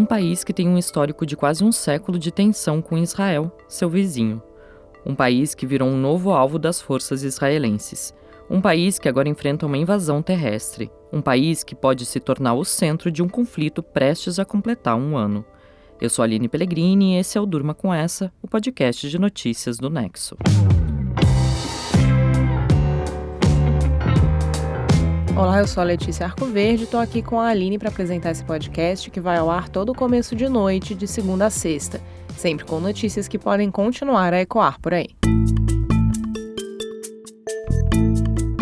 Um país que tem um histórico de quase um século de tensão com Israel, seu vizinho. Um país que virou um novo alvo das forças israelenses. Um país que agora enfrenta uma invasão terrestre. Um país que pode se tornar o centro de um conflito prestes a completar um ano. Eu sou a Aline Pellegrini e esse é o Durma Com Essa, o podcast de notícias do Nexo. Olá, eu sou a Letícia Arcoverde e estou aqui com a Aline para apresentar esse podcast que vai ao ar todo começo de noite, de segunda a sexta, sempre com notícias que podem continuar a ecoar por aí.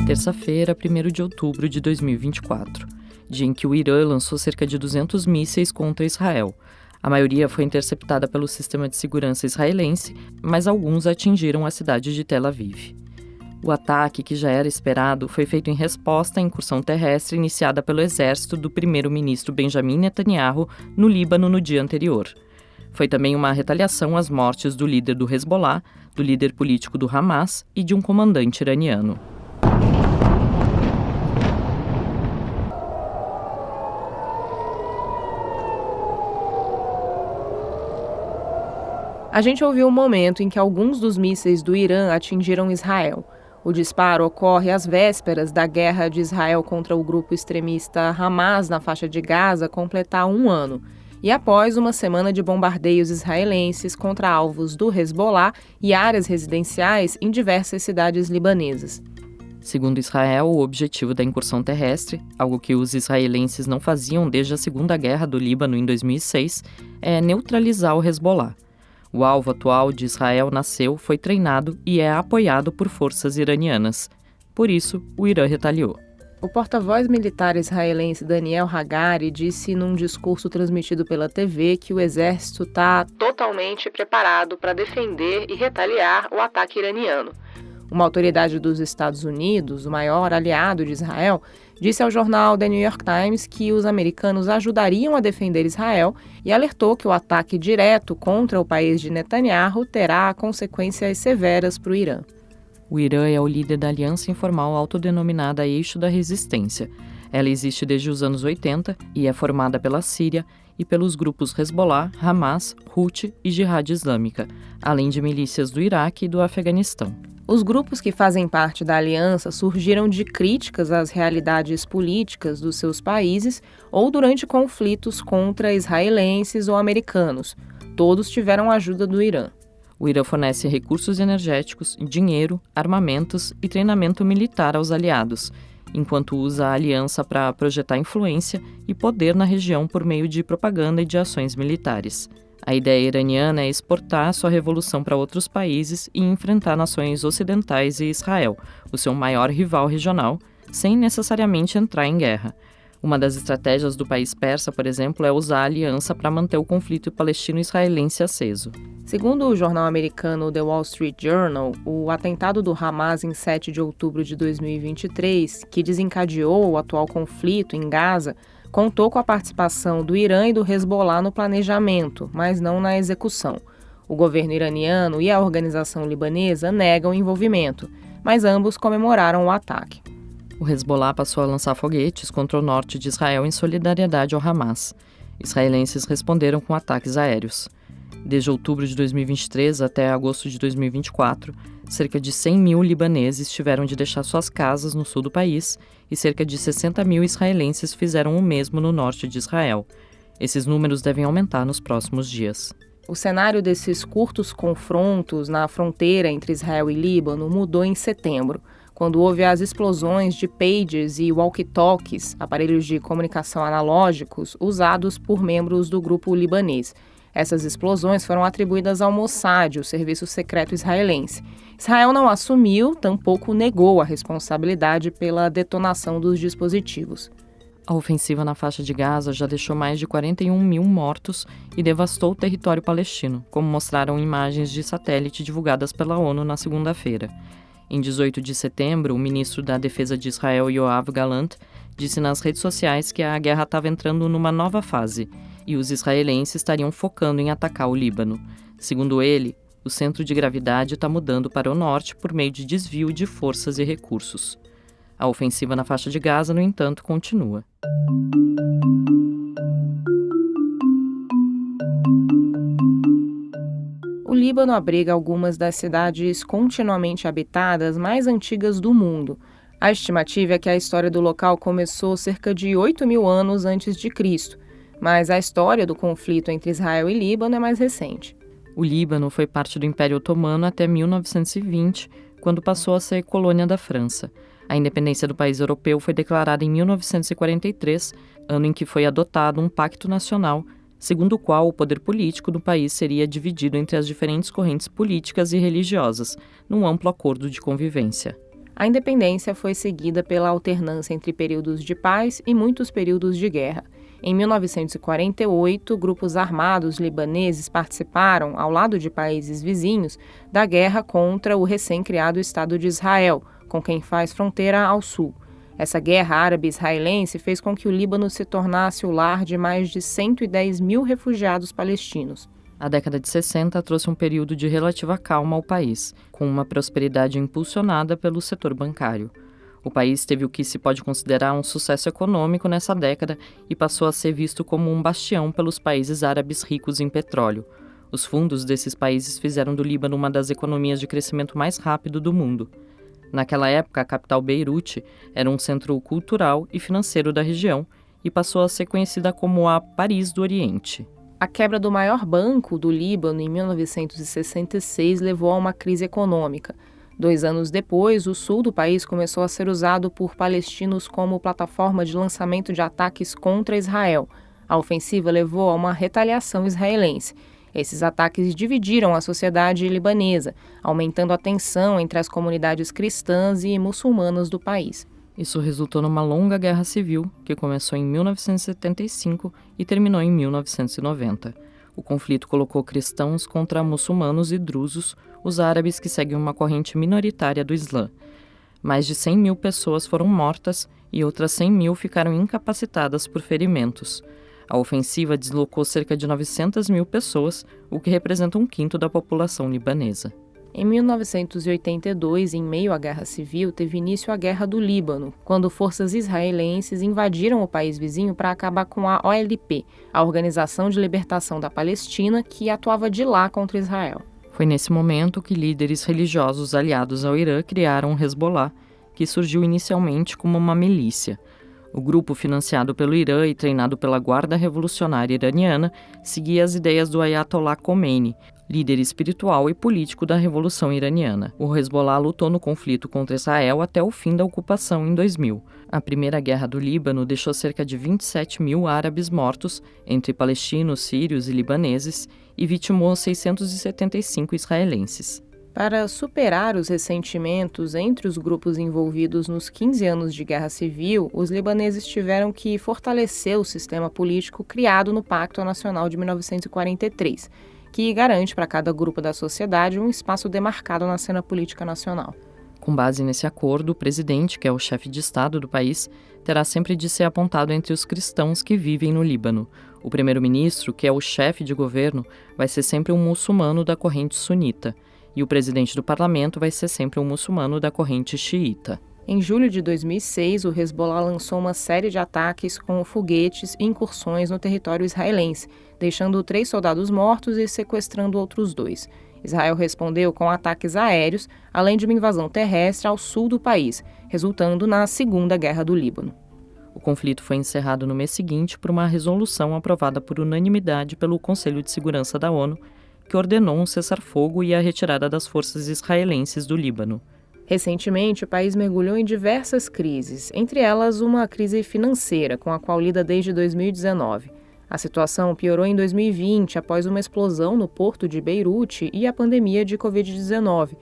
Terça-feira, 1º de outubro de 2024, dia em que o Irã lançou cerca de 200 mísseis contra Israel. A maioria foi interceptada pelo sistema de segurança israelense, mas alguns atingiram a cidade de Tel Aviv. O ataque, que já era esperado, foi feito em resposta à incursão terrestre iniciada pelo exército do primeiro-ministro Benjamin Netanyahu no Líbano no dia anterior. Foi também uma retaliação às mortes do líder do Hezbollah, do líder político do Hamas e de um comandante iraniano. A gente ouviu o momento em que alguns dos mísseis do Irã atingiram Israel. O disparo ocorre às vésperas da guerra de Israel contra o grupo extremista Hamas na faixa de Gaza completar um ano, e após uma semana de bombardeios israelenses contra alvos do Hezbollah e áreas residenciais em diversas cidades libanesas. Segundo Israel, o objetivo da incursão terrestre, algo que os israelenses não faziam desde a Segunda Guerra do Líbano em 2006, é neutralizar o Hezbollah. O alvo atual de Israel nasceu, foi treinado e é apoiado por forças iranianas. Por isso, o Irã retaliou. O porta-voz militar israelense Daniel Hagari disse num discurso transmitido pela TV que o exército está totalmente preparado para defender e retaliar o ataque iraniano. Uma autoridade dos Estados Unidos, o maior aliado de Israel, disse ao jornal The New York Times que os americanos ajudariam a defender Israel e alertou que o ataque direto contra o país de Netanyahu terá consequências severas para o Irã. O Irã é o líder da aliança informal autodenominada Eixo da Resistência. Ela existe desde os anos 80 e é formada pela Síria e pelos grupos Hezbollah, Hamas, Houthi e Jihad Islâmica, além de milícias do Iraque e do Afeganistão. Os grupos que fazem parte da aliança surgiram de críticas às realidades políticas dos seus países ou durante conflitos contra israelenses ou americanos. Todos tiveram ajuda do Irã. O Irã fornece recursos energéticos, dinheiro, armamentos e treinamento militar aos aliados, enquanto usa a aliança para projetar influência e poder na região por meio de propaganda e de ações militares. A ideia iraniana é exportar sua revolução para outros países e enfrentar nações ocidentais e Israel, o seu maior rival regional, sem necessariamente entrar em guerra. Uma das estratégias do país persa, por exemplo, é usar a aliança para manter o conflito palestino-israelense aceso. Segundo o jornal americano The Wall Street Journal, o atentado do Hamas em 7 de outubro de 2023, que desencadeou o atual conflito em Gaza, contou com a participação do Irã e do Hezbollah no planejamento, mas não na execução. O governo iraniano e a organização libanesa negam o envolvimento, mas ambos comemoraram o ataque. O Hezbollah passou a lançar foguetes contra o norte de Israel em solidariedade ao Hamas. Israelenses responderam com ataques aéreos. Desde outubro de 2023 até agosto de 2024, cerca de 100 mil libaneses tiveram de deixar suas casas no sul do país e cerca de 60 mil israelenses fizeram o mesmo no norte de Israel. Esses números devem aumentar nos próximos dias. O cenário desses curtos confrontos na fronteira entre Israel e Líbano mudou em setembro, quando houve as explosões de pagers e walkie-talkies, aparelhos de comunicação analógicos, usados por membros do grupo libanês. Essas explosões foram atribuídas ao Mossad, o serviço secreto israelense. Israel não assumiu, tampouco negou a responsabilidade pela detonação dos dispositivos. A ofensiva na faixa de Gaza já deixou mais de 41 mil mortos e devastou o território palestino, como mostraram imagens de satélite divulgadas pela ONU na segunda-feira. Em 18 de setembro, o ministro da Defesa de Israel, Yoav Gallant, disse nas redes sociais que a guerra estava entrando numa nova fase e os israelenses estariam focando em atacar o Líbano. Segundo ele, o centro de gravidade está mudando para o norte por meio de desvio de forças e recursos. A ofensiva na faixa de Gaza, no entanto, continua. Líbano abriga algumas das cidades continuamente habitadas mais antigas do mundo. A estimativa é que a história do local começou cerca de 8.000 anos antes de Cristo, mas a história do conflito entre Israel e Líbano é mais recente. O Líbano foi parte do Império Otomano até 1920, quando passou a ser colônia da França. A independência do país europeu foi declarada em 1943, ano em que foi adotado um pacto nacional, segundo o qual o poder político do país seria dividido entre as diferentes correntes políticas e religiosas, num amplo acordo de convivência. A independência foi seguida pela alternância entre períodos de paz e muitos períodos de guerra. Em 1948, grupos armados libaneses participaram, ao lado de países vizinhos, da guerra contra o recém-criado Estado de Israel, com quem faz fronteira ao sul. Essa guerra árabe-israelense fez com que o Líbano se tornasse o lar de mais de 110 mil refugiados palestinos. A década de 60 trouxe um período de relativa calma ao país, com uma prosperidade impulsionada pelo setor bancário. O país teve o que se pode considerar um sucesso econômico nessa década e passou a ser visto como um bastião pelos países árabes ricos em petróleo. Os fundos desses países fizeram do Líbano uma das economias de crescimento mais rápido do mundo. Naquela época, a capital Beirute era um centro cultural e financeiro da região e passou a ser conhecida como a Paris do Oriente. A quebra do maior banco do Líbano em 1966 levou a uma crise econômica. 2 anos depois, o sul do país começou a ser usado por palestinos como plataforma de lançamento de ataques contra Israel. A ofensiva levou a uma retaliação israelense. Esses ataques dividiram a sociedade libanesa, aumentando a tensão entre as comunidades cristãs e muçulmanas do país. Isso resultou numa longa guerra civil, que começou em 1975 e terminou em 1990. O conflito colocou cristãos contra muçulmanos e drusos, os árabes que seguem uma corrente minoritária do Islã. Mais de 100 mil pessoas foram mortas e outras 100 mil ficaram incapacitadas por ferimentos. A ofensiva deslocou cerca de 900 mil pessoas, o que representa 1/5 da população libanesa. Em 1982, em meio à Guerra Civil, teve início a Guerra do Líbano, quando forças israelenses invadiram o país vizinho para acabar com a OLP, a Organização de Libertação da Palestina, que atuava de lá contra Israel. Foi nesse momento que líderes religiosos aliados ao Irã criaram o Hezbollah, que surgiu inicialmente como uma milícia. O grupo, financiado pelo Irã e treinado pela Guarda Revolucionária Iraniana, seguia as ideias do Ayatollah Khomeini, líder espiritual e político da Revolução Iraniana. O Hezbollah lutou no conflito contra Israel até o fim da ocupação em 2000. A Primeira Guerra do Líbano deixou cerca de 27 mil árabes mortos, entre palestinos, sírios e libaneses, e vitimou 675 israelenses. Para superar os ressentimentos entre os grupos envolvidos nos 15 anos de guerra civil, os libaneses tiveram que fortalecer o sistema político criado no Pacto Nacional de 1943, que garante para cada grupo da sociedade um espaço demarcado na cena política nacional. Com base nesse acordo, o presidente, que é o chefe de Estado do país, terá sempre de ser apontado entre os cristãos que vivem no Líbano. O primeiro-ministro, que é o chefe de governo, vai ser sempre um muçulmano da corrente sunita, e o presidente do parlamento vai ser sempre um muçulmano da corrente xiita. Em julho de 2006, o Hezbollah lançou uma série de ataques com foguetes e incursões no território israelense, deixando 3 soldados mortos e sequestrando outros 2. Israel respondeu com ataques aéreos, além de uma invasão terrestre ao sul do país, resultando na Segunda Guerra do Líbano. O conflito foi encerrado no mês seguinte por uma resolução aprovada por unanimidade pelo Conselho de Segurança da ONU, que ordenou um cessar-fogo e a retirada das forças israelenses do Líbano. Recentemente, o país mergulhou em diversas crises, entre elas uma crise financeira, com a qual lida desde 2019. A situação piorou em 2020, após uma explosão no porto de Beirute e a pandemia de Covid-19.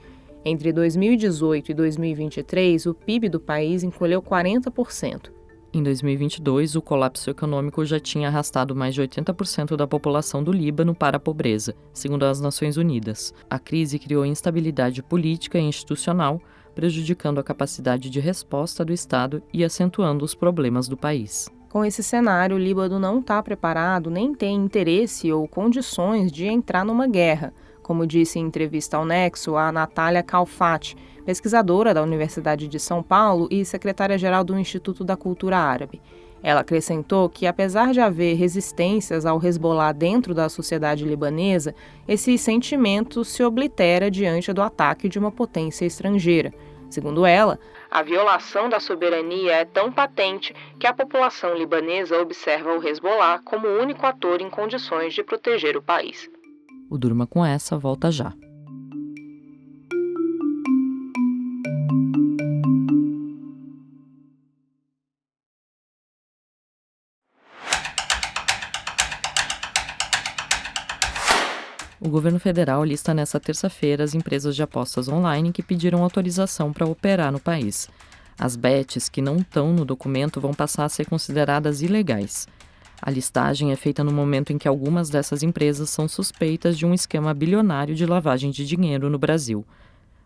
Entre 2018 e 2023, o PIB do país encolheu 40%. Em 2022, o colapso econômico já tinha arrastado mais de 80% da população do Líbano para a pobreza, segundo as Nações Unidas. A crise criou instabilidade política e institucional, prejudicando a capacidade de resposta do Estado e acentuando os problemas do país. Com esse cenário, o Líbano não está preparado nem tem interesse ou condições de entrar numa guerra, como disse em entrevista ao Nexo a Natália Kalfati, pesquisadora da Universidade de São Paulo e secretária-geral do Instituto da Cultura Árabe. Ela acrescentou que, apesar de haver resistências ao Hezbollah dentro da sociedade libanesa, esse sentimento se oblitera diante do ataque de uma potência estrangeira. Segundo ela, a violação da soberania é tão patente que a população libanesa observa o Hezbollah como o único ator em condições de proteger o país. O Durma com Essa volta já. O governo federal lista nesta terça-feira as empresas de apostas online que pediram autorização para operar no país. As bets que não estão no documento vão passar a ser consideradas ilegais. A listagem é feita no momento em que algumas dessas empresas são suspeitas de um esquema bilionário de lavagem de dinheiro no Brasil.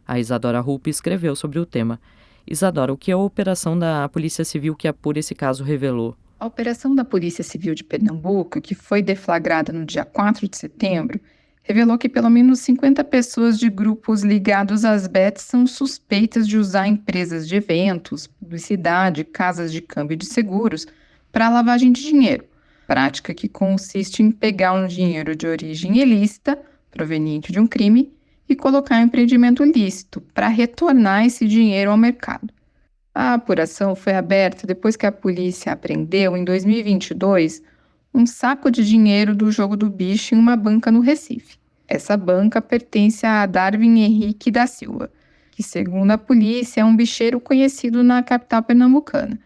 A Isadora Rupp escreveu sobre o tema. Isadora, o que a operação da Polícia Civil que apura esse caso revelou? A operação da Polícia Civil de Pernambuco, que foi deflagrada no dia 4 de setembro, revelou que pelo menos 50 pessoas de grupos ligados às bets são suspeitas de usar empresas de eventos, publicidade, casas de câmbio de seguros para lavagem de dinheiro, prática que consiste em pegar um dinheiro de origem ilícita, proveniente de um crime, e colocar em empreendimento lícito para retornar esse dinheiro ao mercado. A apuração foi aberta depois que a polícia apreendeu, em 2022, um saco de dinheiro do jogo do bicho em uma banca no Recife. Essa banca pertence a Darwin Henrique da Silva, que, segundo a polícia, é um bicheiro conhecido na capital pernambucana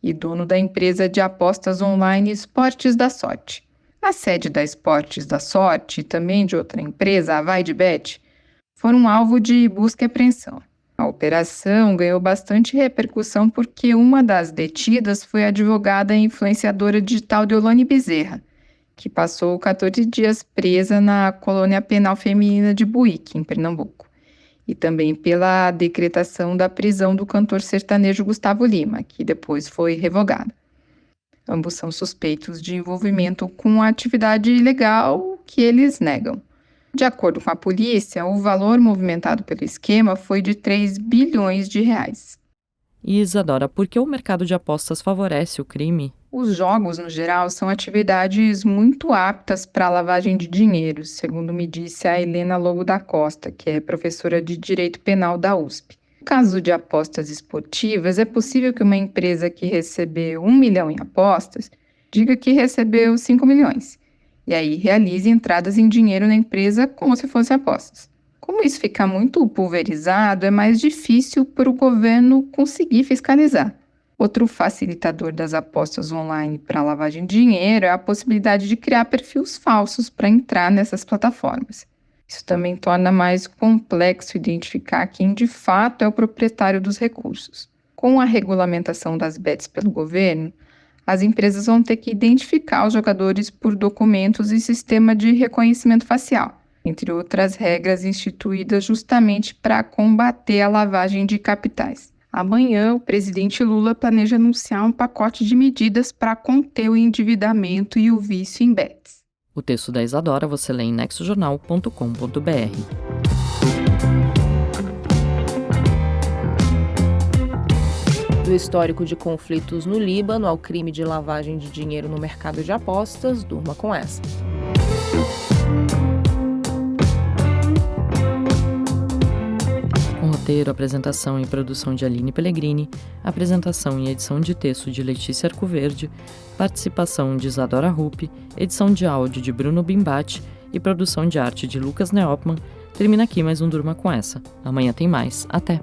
e dono da empresa de apostas online Esportes da Sorte. A sede da Esportes da Sorte e também de outra empresa, a Vai de Bet, foram alvo de busca e apreensão. A operação ganhou bastante repercussão porque uma das detidas foi a advogada e influenciadora digital Deolane Bezerra, que passou 14 dias presa na colônia penal feminina de Buíque, em Pernambuco, e também pela decretação da prisão do cantor sertanejo Gustavo Lima, que depois foi revogada. Ambos são suspeitos de envolvimento com a atividade ilegal que eles negam. De acordo com a polícia, o valor movimentado pelo esquema foi de 3 bilhões de reais. E Isadora, por que o mercado de apostas favorece o crime? Os jogos, no geral, são atividades muito aptas para a lavagem de dinheiro, segundo me disse a Helena Lobo da Costa, que é professora de Direito Penal da USP. No caso de apostas esportivas, é possível que uma empresa que recebeu 1 milhão em apostas diga que recebeu 5 milhões. E aí realize entradas em dinheiro na empresa como se fossem apostas. Como isso fica muito pulverizado, é mais difícil para o governo conseguir fiscalizar. Outro facilitador das apostas online para lavagem de dinheiro é a possibilidade de criar perfis falsos para entrar nessas plataformas. Isso também torna mais complexo identificar quem de fato é o proprietário dos recursos. Com a regulamentação das bets pelo governo, as empresas vão ter que identificar os jogadores por documentos e sistema de reconhecimento facial, entre outras regras instituídas justamente para combater a lavagem de capitais. Amanhã, o presidente Lula planeja anunciar um pacote de medidas para conter o endividamento e o vício em bets. O texto da Isadora você lê em nexojornal.com.br. Do histórico de conflitos no Líbano ao crime de lavagem de dinheiro no mercado de apostas, durma com essa. Com roteiro, apresentação e produção de Aline Pellegrini, apresentação e edição de texto de Letícia Arcoverde, participação de Isadora Rupp, edição de áudio de Bruno Bimbati e produção de arte de Lucas Neopman, termina aqui mais um Durma com Essa. Amanhã tem mais. Até!